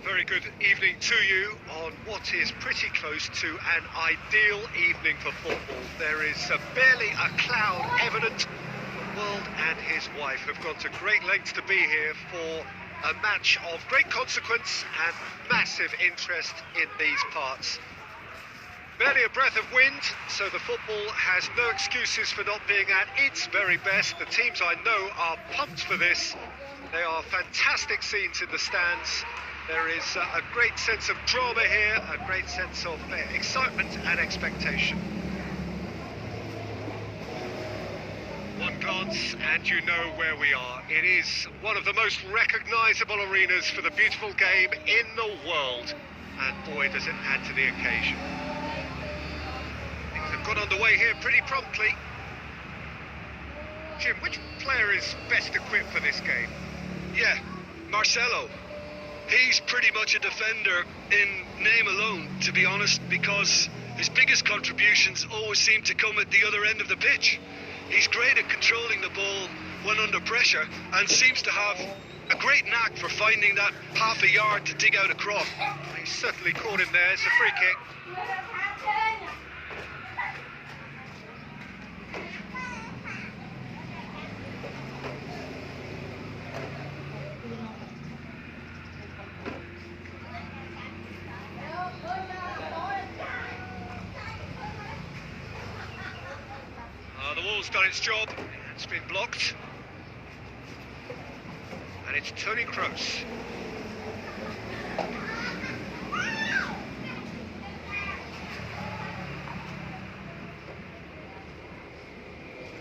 very good evening to you on what is pretty close to an ideal evening for football. There is barely a cloud evident. The world and his wife have gone to great lengths to be here for a match of great consequence and massive interest in these parts. Barely a breath of wind, so the football has no excuses for not being at its very best. The teams I know are pumped for this. There are fantastic scenes in the stands. There is a great sense of drama here, a great sense of excitement and expectation. One glance and you know where we are. It is one of the most recognisable arenas for the beautiful game in the world. And boy, does it add to the occasion. Things have got underway here pretty promptly. Jim, which player is best equipped for this game? Yeah, Marcelo. He's pretty much a defender in name alone, to be honest, because his biggest contributions always seem to come at the other end of the pitch. He's great at controlling the ball when under pressure and seems to have a great knack for finding that half a yard to dig out a cross. He's certainly caught him there. It's a free kick. The wall's done its job. It's been blocked. And it's Toni Kroos.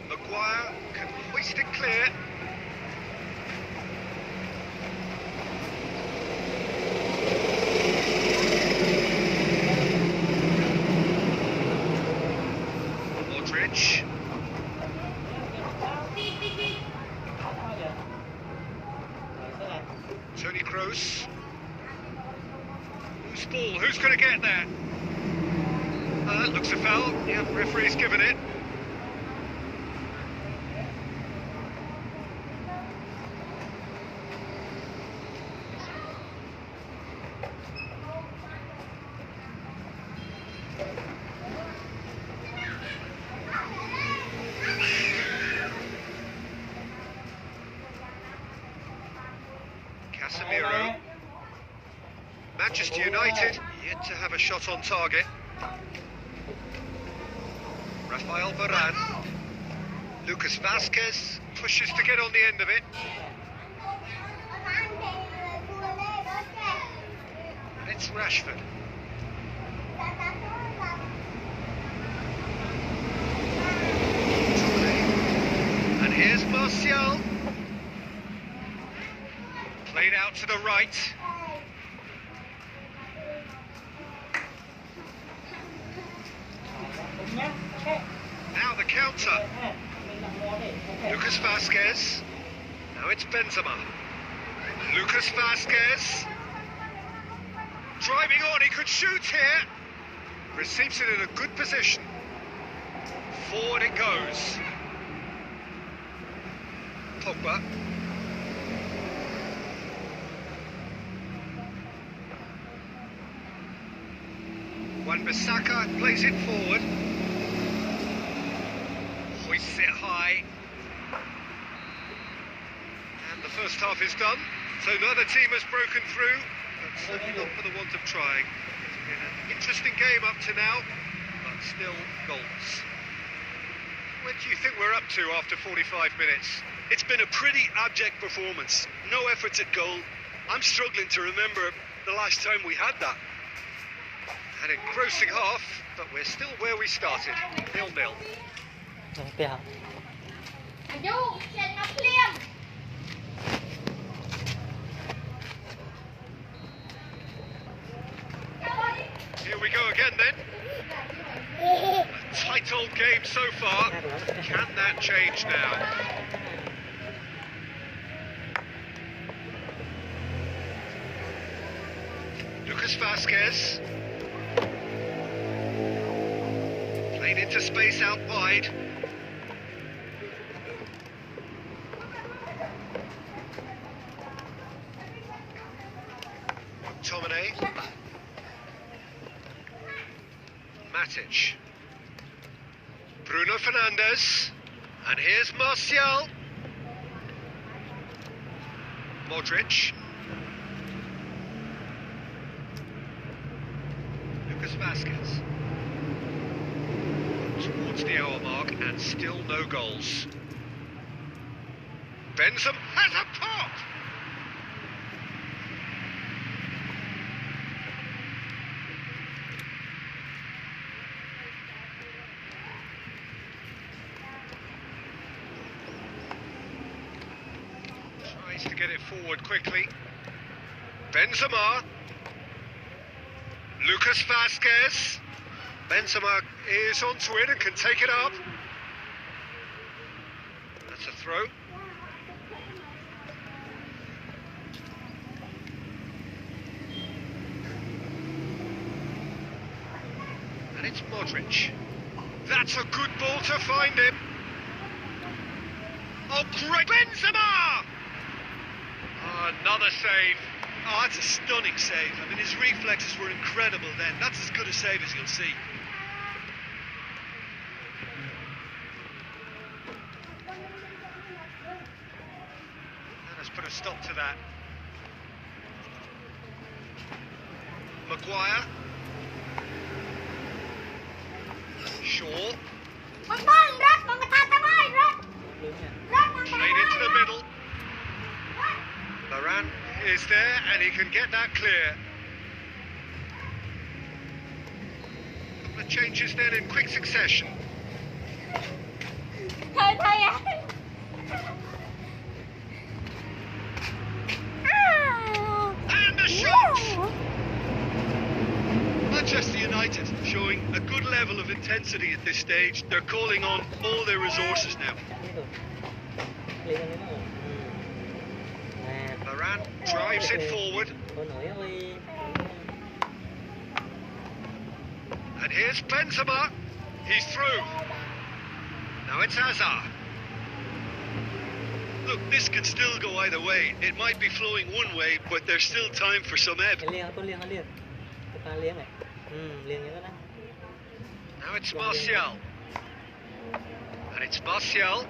Maguire can hoist it clear. Modric. Toni Kroos. Who's ball? Who's going to get there? That looks a foul. Yeah, referee's given it. Casemiro. Manchester United yet to have a shot on target. Rafael Varane. Lucas Vazquez pushes to get on the end of it. And it's Rashford. And here's Martial. Played out to the right. Now the counter. Lucas Vazquez. Now it's Benzema. Lucas Vazquez. Driving on, he could shoot here. Receives it in a good position. Forward it goes. Pogba. Wan-Bissaka plays it forward. Hoists it high. And the first half is done. So neither team has broken through, but certainly not for the want of trying. It's been an interesting game up to now, but still goals. Where do you think we're up to after 45 minutes? It's been a pretty abject performance. No efforts at goal. I'm struggling to remember the last time we had that. An engrossing half, but we're still where we started, 0-0. Here we go again then. A tight old game so far. Can that change now? Lucas Vazquez. Played into space out wide. McTominay. Matic. Bruno Fernandes. And here's Martial. Modric. Lucas Vasquez. Towards the hour mark and still no goals. Benzema has a pop! Tries to get it forward quickly. Benzema. Lucas Vasquez. Benzema is onto it and can take it up. That's a throw. And it's Modric. That's a good ball to find him. Oh, great! Benzema! Oh, another save. Oh, that's a stunning save. I mean, his reflexes were incredible then. That's as good a save as you'll see. Let's put a stop to that. Maguire. Shaw. Played into the middle. Varane is there and he can get that clear. The changes then in quick succession. And the shot! Manchester United showing a good level of intensity at this stage. They're calling on all their resources now. Varane drives it forward. And here's Benzema. He's through. Now it's Hazard. Look, this can still go either way. It might be flowing one way, but there's still time for some ebb. Now it's Martial. And it's Martial.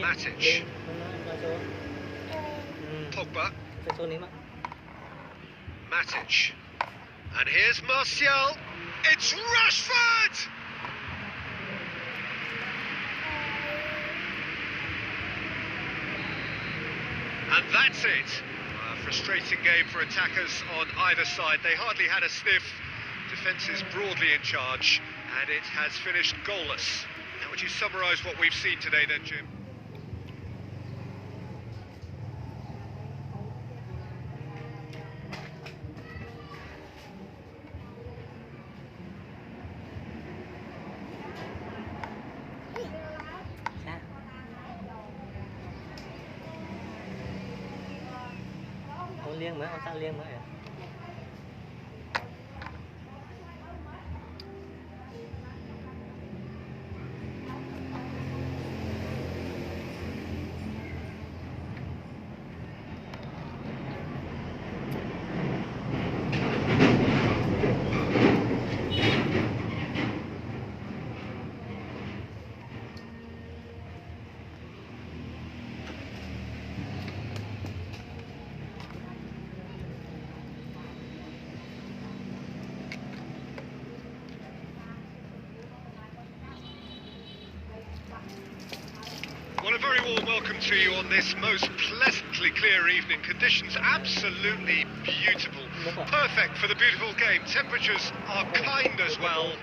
Matic. Pogba. Matic. And here's Martial. It's Rashford! And that's it. A frustrating game for attackers on either side. They hardly had a sniff. Defence is broadly in charge, and it has finished goalless. How would you summarise what we've seen today then, Jim? Well, a very warm welcome to you on this most pleasantly clear evening. Conditions absolutely beautiful. Perfect for the beautiful game. Temperatures are kind as well.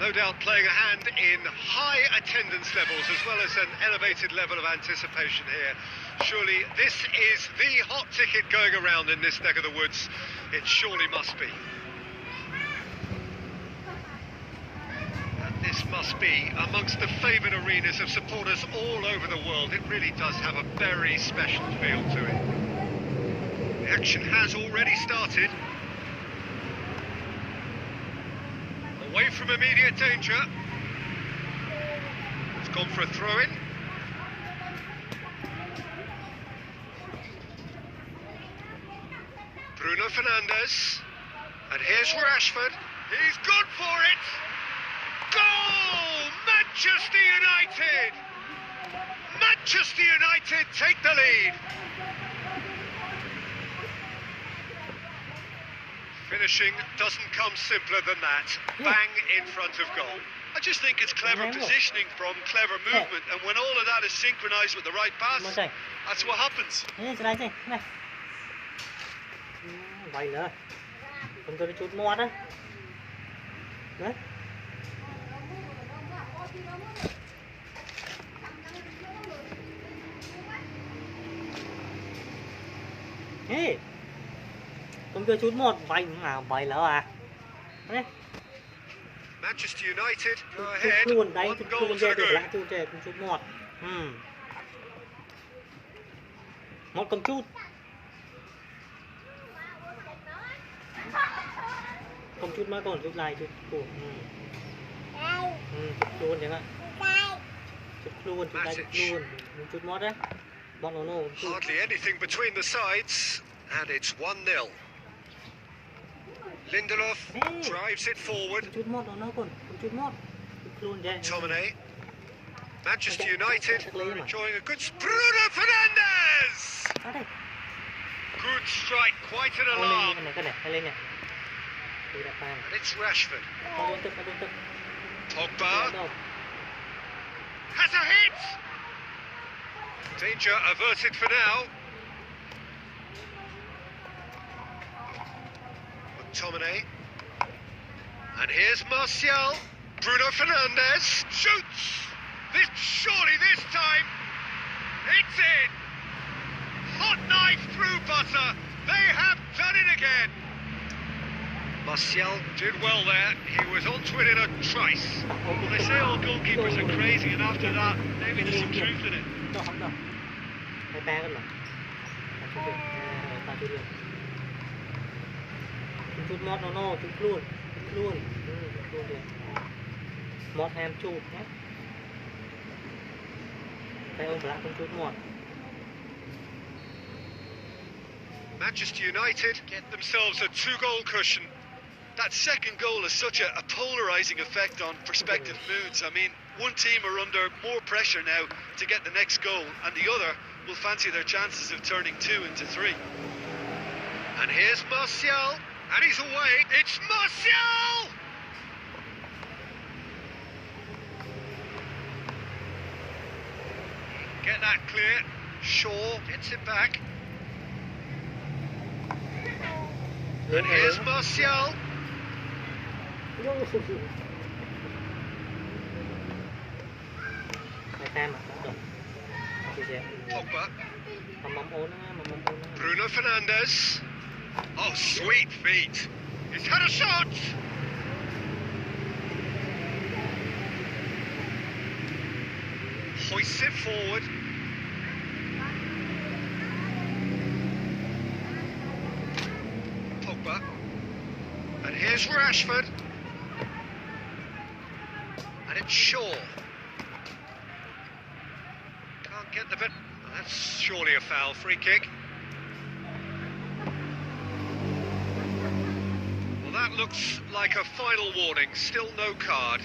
No doubt playing a hand in high attendance levels as well as an elevated level of anticipation here. Surely this is the hot ticket going around in this neck of the woods. It surely must be. This must be amongst the favoured arenas of supporters all over the world. It really does have a very special feel to it. The action has already started. Away from immediate danger. It's gone for a throw-in. Bruno Fernandes. And here's Rashford. He's gone for it. Goal! Manchester United! Manchester United take the lead. Finishing doesn't come simpler than that. Bang in front of goal. I just think it's clever positioning from clever movement, and when all of that is synchronised with the right pass, that's what happens. Vậy nữa. Không cho nó chút mót á. Đấy. Ê. Không cho chút mót vậy mà vậy nữa à. Đấy. Manchester United go Chút ahead. luôn đấy, One chút goal luôn to ra the được good. lại chút mót. Mót cầm chút. Không chút mới còn chút này chút của chút luôn chẳng hạn chút luôn chút này chút luôn chút mót đấy bọn nó Hardly anything between the sides, and it's 1-0. Lindelof drives it forward. chút mót nó còn chút mót chút luôn đấy. McTominay. Manchester United are enjoying a good... Bruno Fernandes! Good strike, quite an alarm. And it's Rashford. Pogba has a hit! Danger averted for now. McTominay. And here's Martial. Bruno Fernandes shoots! Surely this time, it's in! Hot knife through butter. They have done it again. Martial did well there. He was onto it in a trice. Well, they say all goalkeepers are crazy, and after that, maybe there's some truth in it. Chút mót nó chút luôn mót em chút nhé. Tay ông lại không chút mót. Manchester United get themselves a 2-goal cushion. That second goal has such a polarising effect on prospective moods. I mean, one team are under more pressure now to get the next goal, and the other will fancy their chances of turning 2 into 3. And here's Martial, and he's away. It's Martial! Get that clear. Shaw gets it back. And here's Martial. Pogba. Bruno Fernandes. Oh, sweet feet. He's had a shot. Hoists it forward. Pogba. And here's Rashford. And it's Shaw. Can't get the bit. That's surely a foul. Free kick. Well, that looks like a final warning. Still no card.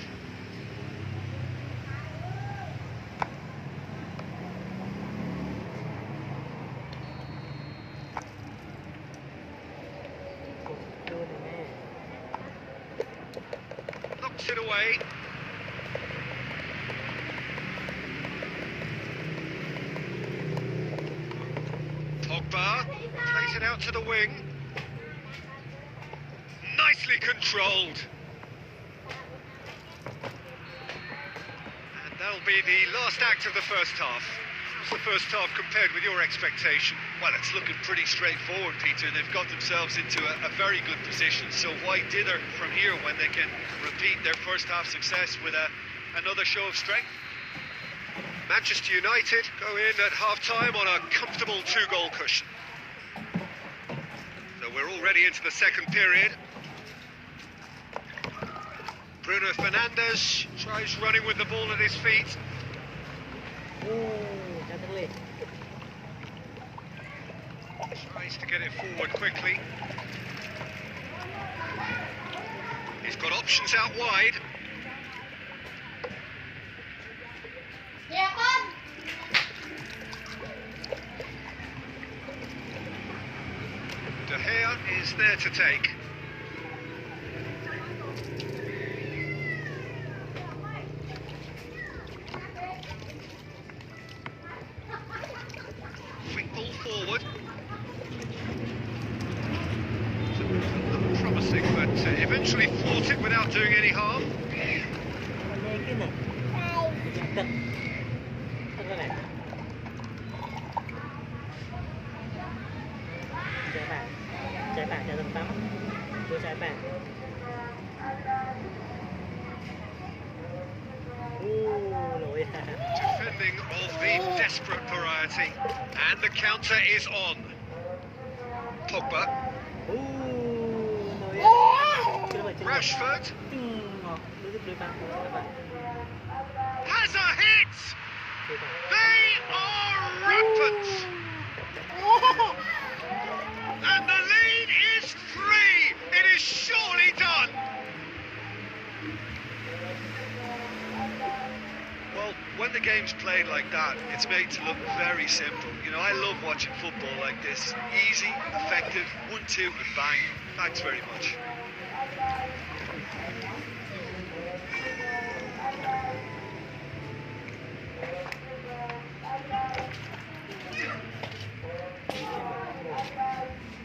Knocks it away. Pogba plays it out to the wing. Nicely controlled. And that'll be the last act of the first half. How's the first half compared with your expectation? Well, it's looking pretty straightforward, Peter. They've got themselves into a very good position, so why dither from here when they can repeat their first half success with another show of strength? Manchester United go in at half-time on a comfortable 2-goal cushion. So we're already into the second period. Bruno Fernandes tries running with the ball at his feet. Tries to get it forward quickly. He's got options out wide. De Gea is there to take. Quick ball forward. Promising, but eventually fought it without doing any harm. Defending of the desperate variety, and the counter is on. Pogba. Rashford has a hit. They are rampant, and the lead is 3. It is surely done. Well, when the game's played like that, it's made to look very simple. You know, I love watching football like this. Easy, effective, 1-2 and bang. Thanks very much.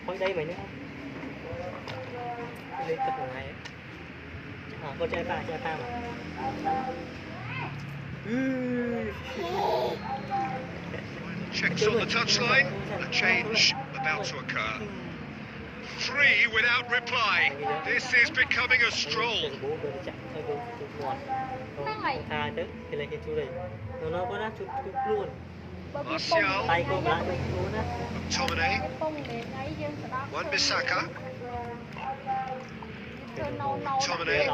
Quanh đây mày nữa không? Lên tập của này. Con trai pha mà. Checks on the touchline. A change about to occur. 3 without reply. This is becoming a stroll. Martial. McTominay. Wan-Bissaka. McTominay.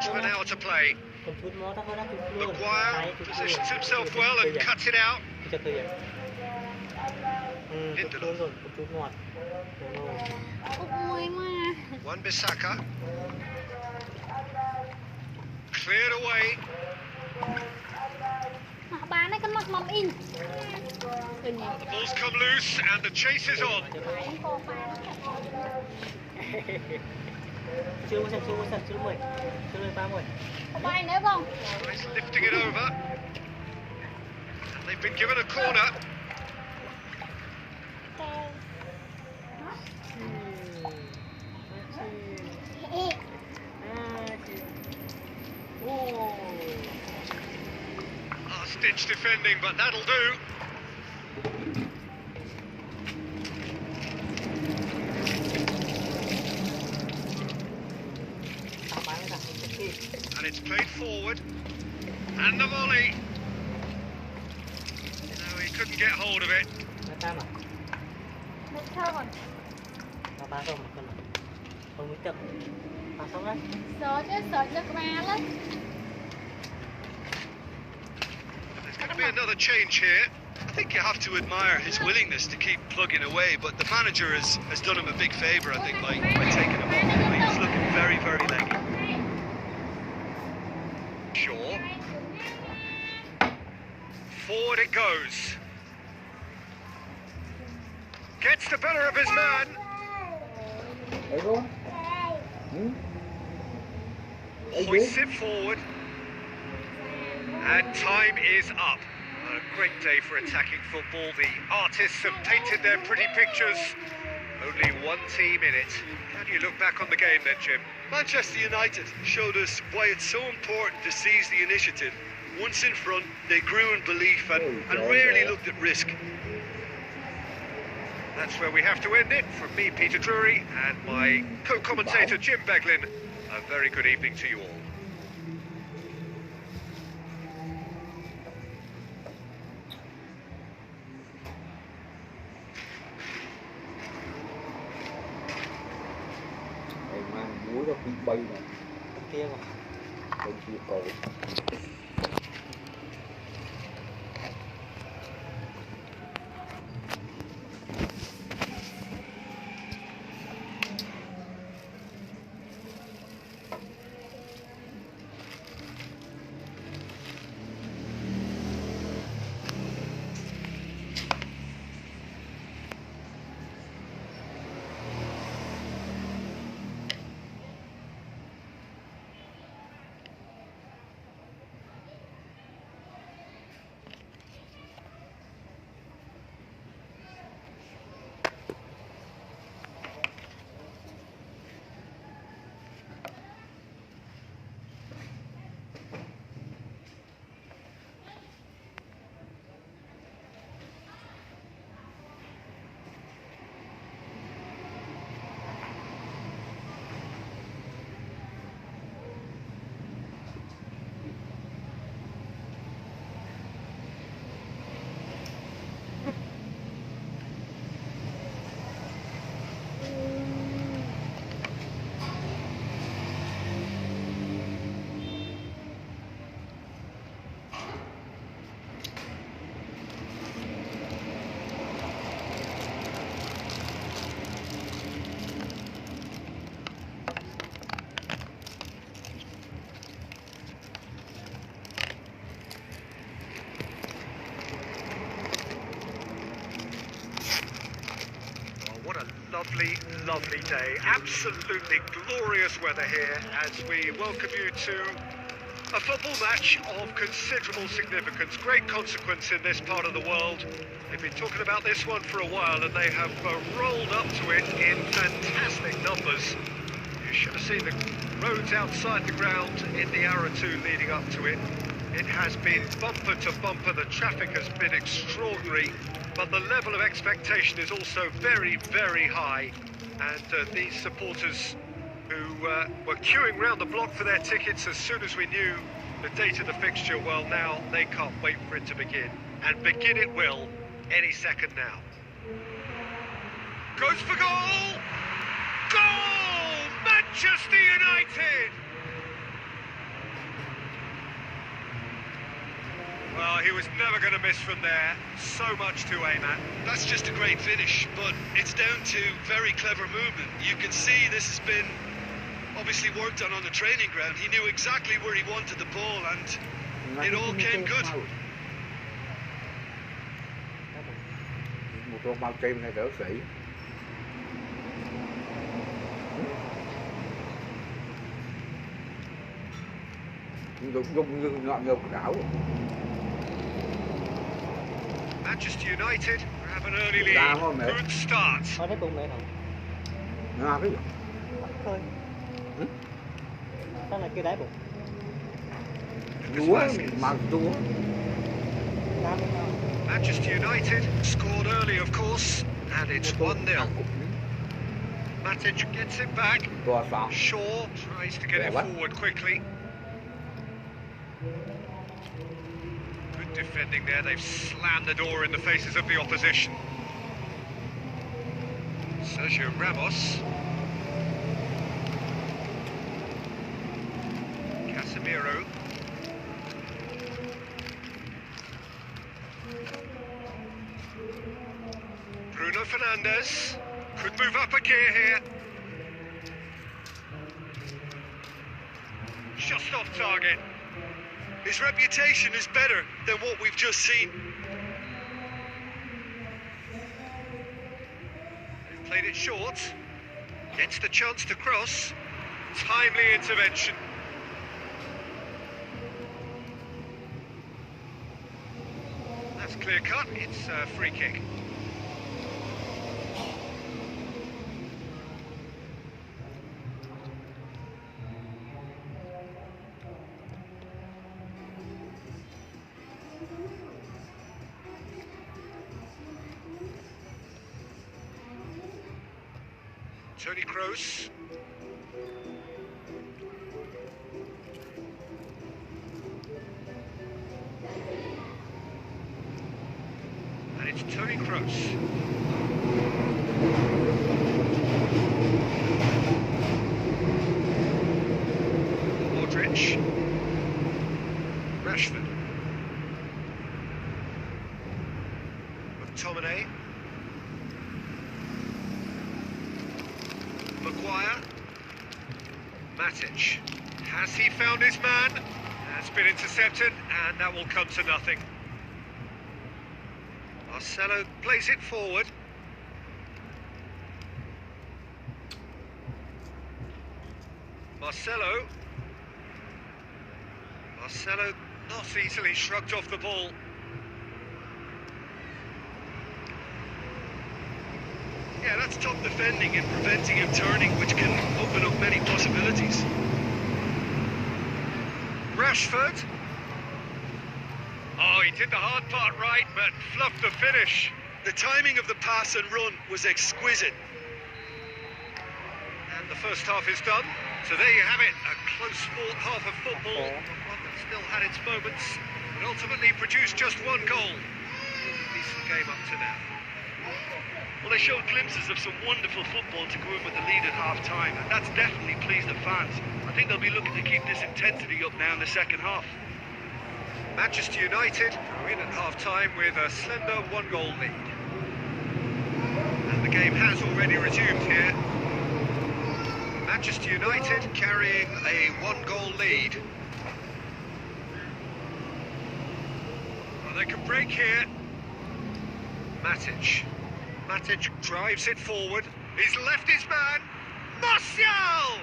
Try now to play. Maguire positions himself well and cuts it out. Lindelof. Wan-Bissaka. Cleared away. The Ball's come loose and the chase is on. He's lifting it over. And they've been given a corner. Last-ditch defending, but that'll do. And it's played forward. And the volley. No, he couldn't get hold of it. There's going to be another change here. I think you have to admire his willingness to keep plugging away, but the manager has done him a big favour, I think, by taking him off. He's looking very, very leggy. Shaw. Forward it goes. Gets the better of his man. Hoists it forward. And time is up. A great day for attacking football. The artists have painted their pretty pictures. Only one team in it. How do you look back on the game then, Jim? Manchester United showed us why it's so important to seize the initiative. Once in front, they grew in belief and rarely looked at risk. That's where we have to end it. From me, Peter Drury, and my co-commentator, Jim Beglin. A very good evening to you all. Muối cho thịt bay này. Kia mà. Không chịu cầu. Lovely, lovely day. Absolutely glorious weather here as we welcome you to a football match of considerable significance, great consequence in this part of the world. They've been talking about this one for a while and they have rolled up to it in fantastic numbers. You should have seen the roads outside the ground in the hour or two leading up to it. It has been bumper to bumper, the traffic has been extraordinary. But the level of expectation is also very, very high. And these supporters who were queuing round the block for their tickets as soon as we knew the date of the fixture, well, now they can't wait for it to begin. And begin it will any second now. Goes for goal! Goal! Manchester United! Well, he was never going to miss from there. So much to aim at. That's just a great finish, but it's down to very clever movement. You can see this has been obviously worked on the training ground. He knew exactly where he wanted the ball and it all came good. Một con bao tim này đỡ sĩ. Dung ngọn ngược đảo. Manchester United have an early lead. Good start. Thôi thấy cùng mẹ nào. Nga cái gì? Thôi. Đó là kia đáy bụng. Đúa, mà đúa. Manchester United scored early, of course, and it's 1-0. Matic gets it back. Shaw tries to get it forward quickly. Good defending there. They've slammed the door in the faces of the opposition. Sergio Ramos. Casemiro. Bruno Fernandes could move up a gear here. Just off target. His reputation is better than what we've just seen. They've played it short. Gets the chance to cross. Timely intervention. That's clear cut. It's a free kick. Tony Kroos. And it's Tony Kroos. Modric. Modric. Rashford. McTominay. Maguire. Matic. Has he found his man? Has been intercepted, and that will come to nothing. Marcelo plays it forward. Marcelo not easily shrugged off the ball. Yeah, that's top defending and preventing him turning, which can open up many possibilities. Rashford. Oh, he did the hard part right, but fluffed the finish. The timing of the pass and run was exquisite. And the first half is done. So there you have it, a close-fought half of football. One that still had its moments, but ultimately produced just one goal. It was a decent game up to now. Well, they showed glimpses of some wonderful football to go in with the lead at half-time, and that's definitely pleased the fans. I think they'll be looking to keep this intensity up now in the second half. Manchester United are in at half-time with a slender one-goal lead. And the game has already resumed here. Manchester United carrying a one-goal lead. Well, they can break here. Matic drives it forward. He's left his man. Martial!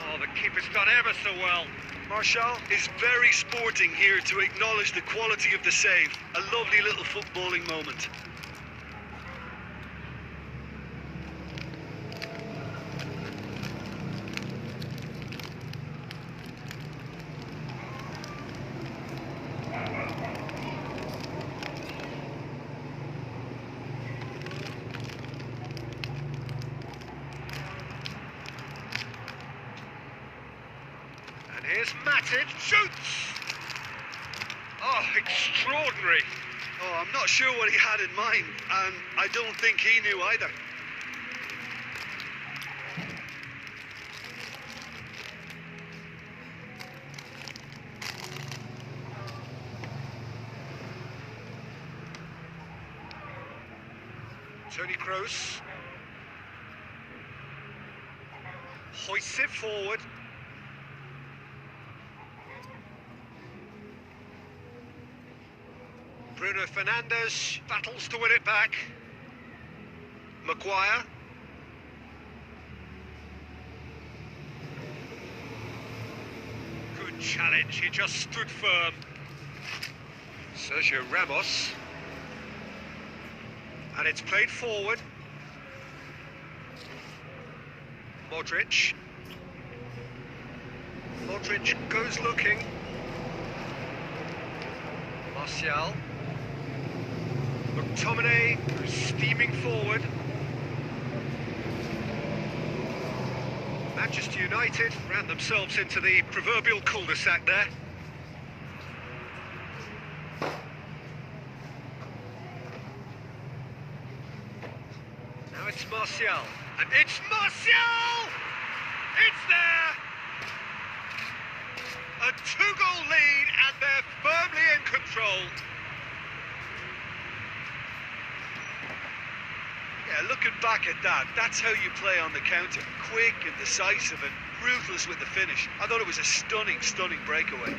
Oh, the keeper's done ever so well. Martial is very sporting here to acknowledge the quality of the save. A lovely little footballing moment. Here's Matic, shoots! Oh, extraordinary. Oh, I'm not sure what he had in mind, and I don't think he knew either. Toni Kroos hoists it forward. Bruno Fernandes battles to win it back. Maguire. Good challenge, he just stood firm. Sergio Ramos. And it's played forward. Modric. Modric goes looking. Martial. McTominay goes steaming forward. Manchester United ran themselves into the proverbial cul-de-sac there. Now it's Martial. And it's Martial! It's there! A two-goal lead, and they're firmly in control. Yeah, looking back at that, that's how you play on the counter. Quick and decisive and ruthless with the finish. I thought it was a stunning, stunning breakaway.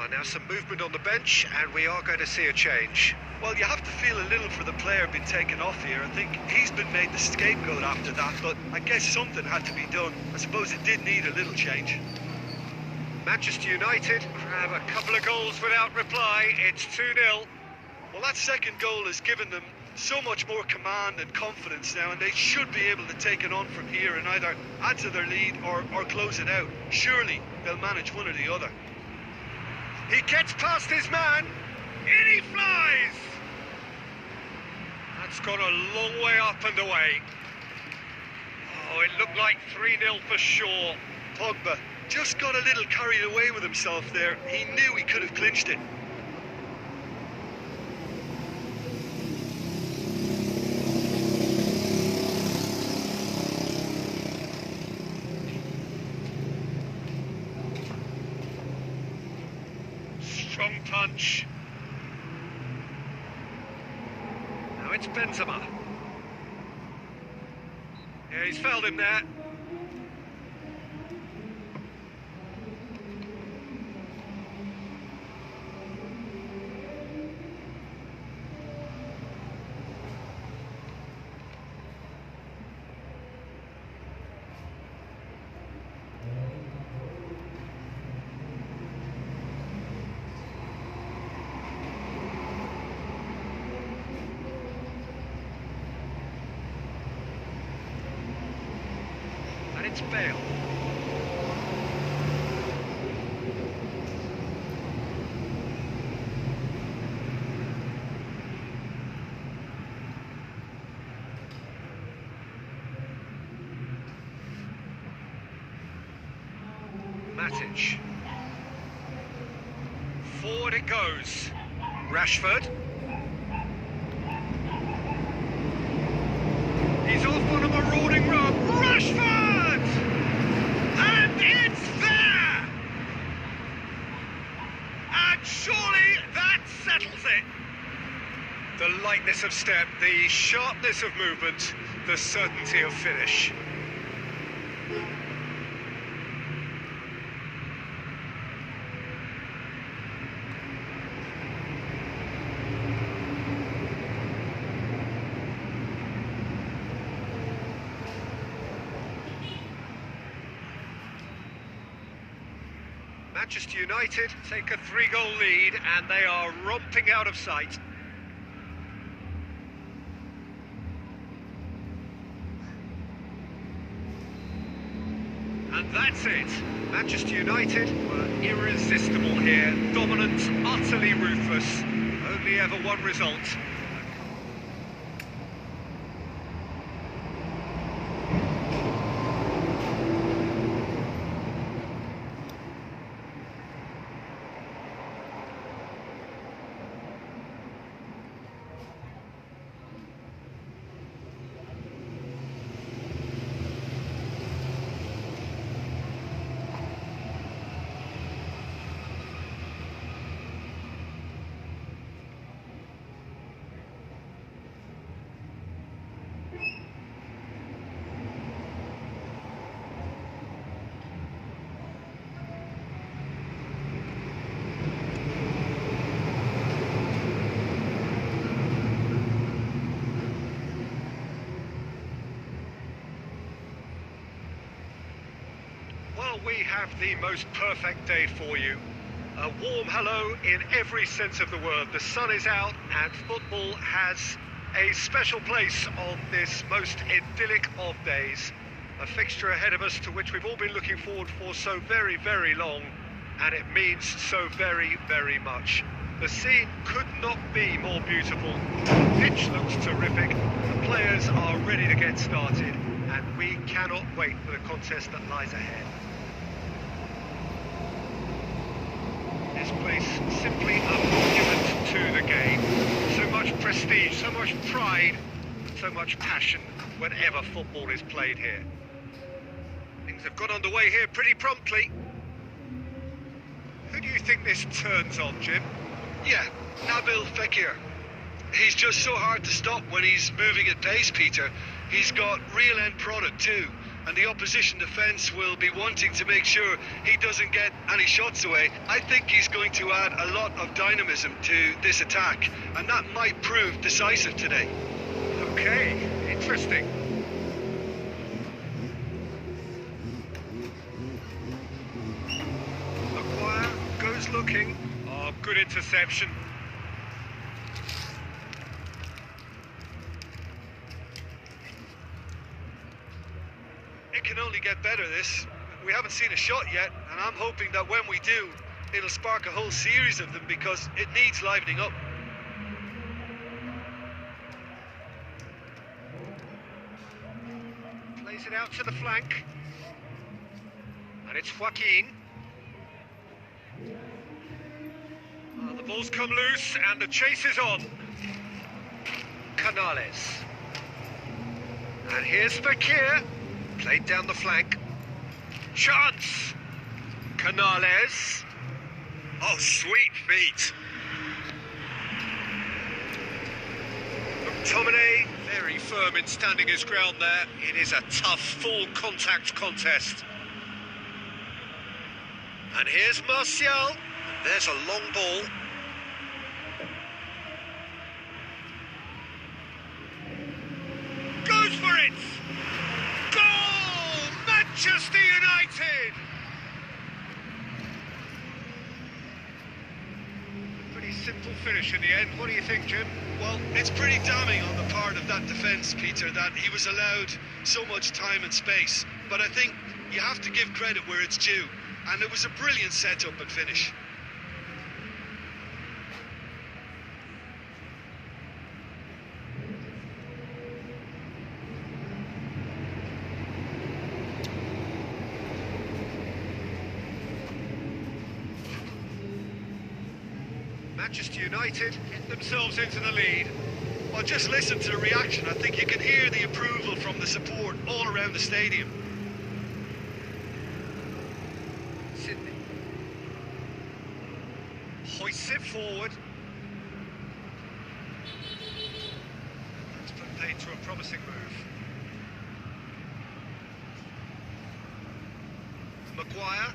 Now some movement on the bench, and we are going to see a change. Well, you have to feel a little for the player being taken off here. I think he's been made the scapegoat after that, but I guess something had to be done. I suppose it did need a little change. Manchester United have a couple of goals without reply. It's 2-0. Well, that second goal has given them so much more command and confidence now, and they should be able to take it on from here and either add to their lead or close it out. Surely they'll manage one or the other. He gets past his man. In he flies. gone a long way up and away. Oh, it looked like 3-0 for sure. Pogba just got a little carried away with himself there. He knew he could have clinched it. Strong punch. Now it's Benzema. Yeah, he's fouled him there. And it's Bale. Matic. Forward it goes. Rashford. He's off on a marauding run. Rashford! And it's there! And surely that settles it. The lightness of step, the sharpness of movement, the certainty of finish. Manchester United take a 3-goal lead and they are romping out of sight. And that's it. Manchester United were irresistible here, dominant, utterly ruthless. Only ever one result. Well, we have the most perfect day for you. A warm hello in every sense of the word. The sun is out and football has a special place on this most idyllic of days. A fixture ahead of us to which we've all been looking forward for so very, very long, and it means so very, very much. The scene could not be more beautiful. The pitch looks terrific. The players are ready to get started, and we cannot wait for the contest that lies ahead. This place simply a monument to the game. So much prestige, so much pride, and so much passion whenever football is played here. Things have got underway here pretty promptly. Who do you think this turns on, Jim? Yeah, Nabil Fekir. He's just so hard to stop when he's moving at pace, Peter. He's got real end product too, and the opposition defence will be wanting to make sure he doesn't get any shots away. I think he's going to add a lot of dynamism to this attack, and that might prove decisive today. Okay, interesting. Maguire goes looking. Oh, good interception. It can only get better, this. We haven't seen a shot yet, and I'm hoping that when we do, it'll spark a whole series of them because it needs livening up. Plays it out to the flank. And it's Joaquin. The ball's come loose and the chase is on. Canales. And here's Fakir. Played down the flank. Chance. Canales. Oh, sweet feet. McTominay, very firm in standing his ground there. It is a tough, full contact contest. And here's Martial. There's a long ball. Goes for it! Goal! Manchester United! Pretty simple finish in the end. What do you think, Jim? Well, it's pretty damning on the part of that defence, Peter, that he was allowed so much time and space. But I think you have to give credit where it's due. And it was a brilliant setup and finish. Manchester United get themselves into the lead. Well, just listen to the reaction. I think you can hear the approval from the support all around the stadium. Sydney hoists it forward. That's put paid to a promising move. Maguire.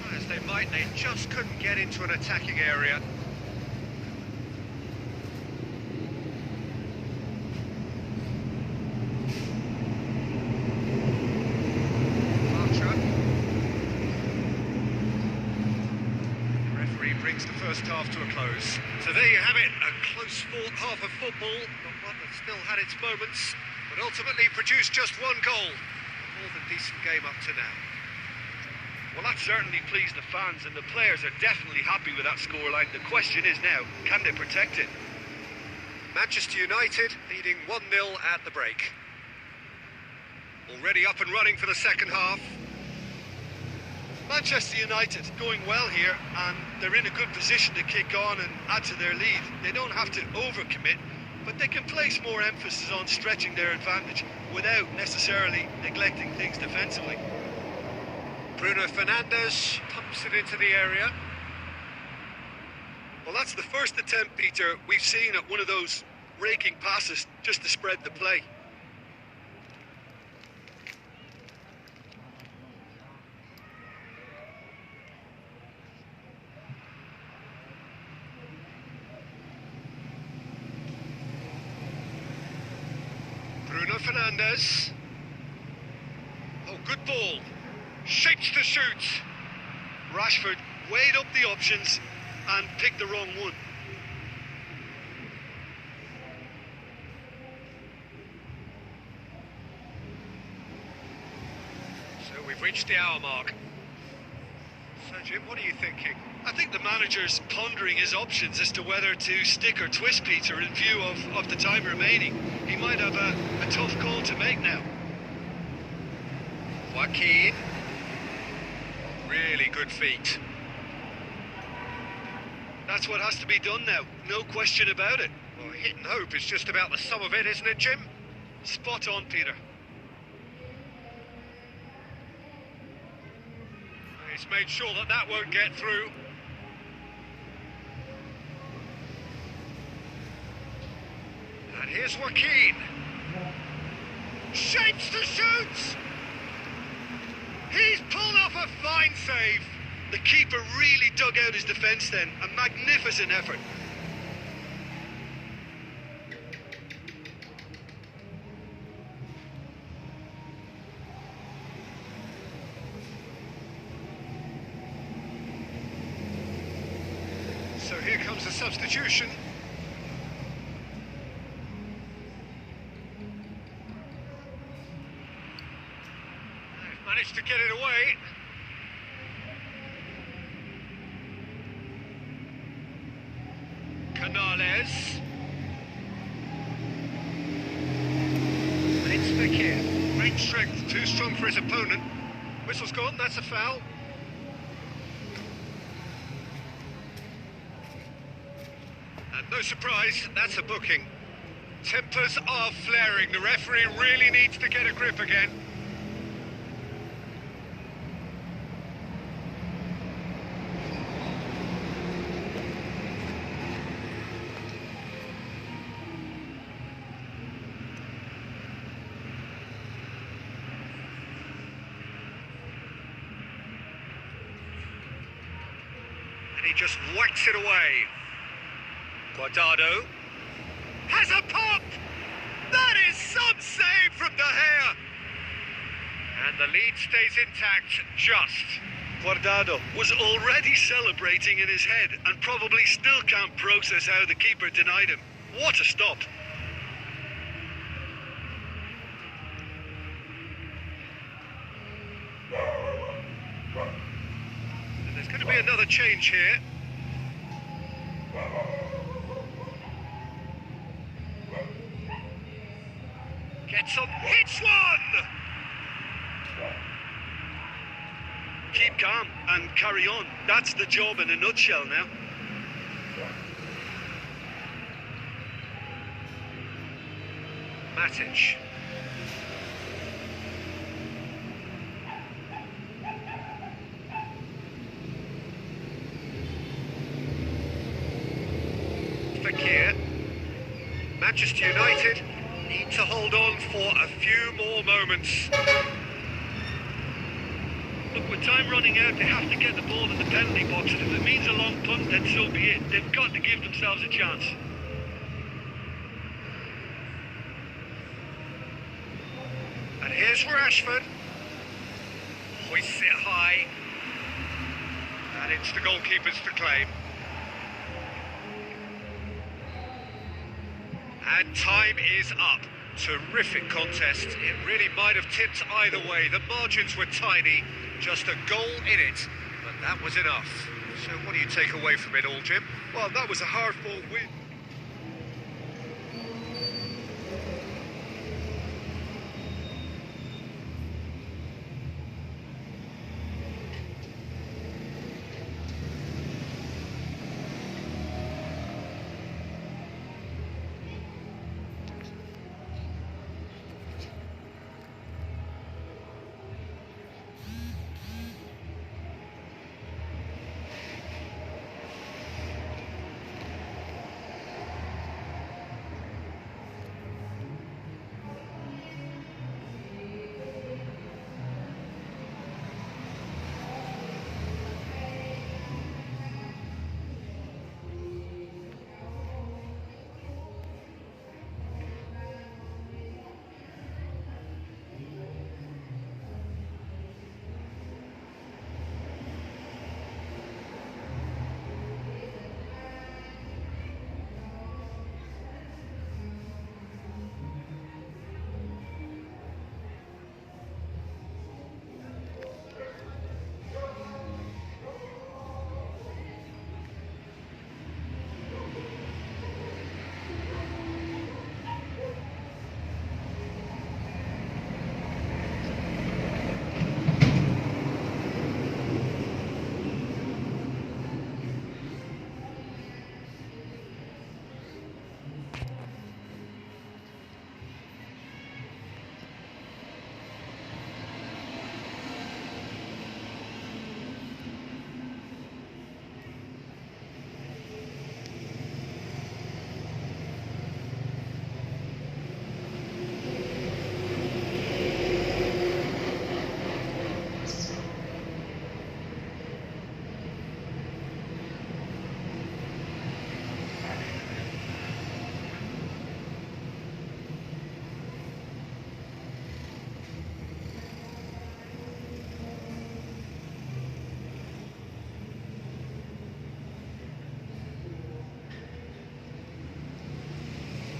Try as they might, they just couldn't get into an attacking area. Brings the first half to a close. So there you have it, a close fought half of football, but one that still had its moments, but ultimately produced just one goal. A more than decent game up to now. Well, that certainly pleased the fans, and the players are definitely happy with that scoreline. The question is now, can they protect it? Manchester United leading 1-0 at the break. Already up and running for the second half. Manchester United going well here, and they're in a good position to kick on and add to their lead. They don't have to overcommit, but they can place more emphasis on stretching their advantage without necessarily neglecting things defensively. Bruno Fernandes pumps it into the area. Well, that's the first attempt, Peter, we've seen at one of those raking passes just to spread the play. Bruno Fernandes. Oh, good ball. Shapes to shoot. Rashford weighed up the options and picked the wrong one. So we've reached the hour mark. So Jim, what are you thinking? I think the manager's pondering his options as to whether to stick or twist Peter in view of the time remaining. He might have a tough call to make now. Joaquin. Really good feet. That's what has to be done now, no question about it. Well, hit and hope is just about the sum of it, isn't it, Jim? Spot on, Peter. He's made sure that that won't get through. And here's Joaquin. Shapes to shoot! He's pulled off a fine save. The keeper really dug out his defence then. A magnificent effort. So here comes the substitution. They've managed to get it away. Canales. strength, too strong for his opponent. Whistle's gone, that's a foul. And no surprise, that's a booking. Tempers are flaring. The referee really needs to get a grip again. And he just whacks it away. Guardado has a pop! That is some save from De Gea! And the lead stays intact, just. Guardado was already celebrating in his head and probably still can't process how the keeper denied him. What a stop. And there's going to be another change here. Gets on, hits one! Keep calm and carry on. That's the job in a nutshell now. Matic. Fakir. Manchester United need to hold on for a few more moments. Look, with time running out, they have to get the ball in the penalty box, and if it means a long punt, then so be it. They've got to give themselves a chance. And here's Rashford. Hoists it high. And it's the goalkeepers to claim. And time is up. Terrific contest. It really might have tipped either way. The margins were tiny. Just a goal in it. But that was enough. So what do you take away from it all, Jim? Well, that was a hard-fought win.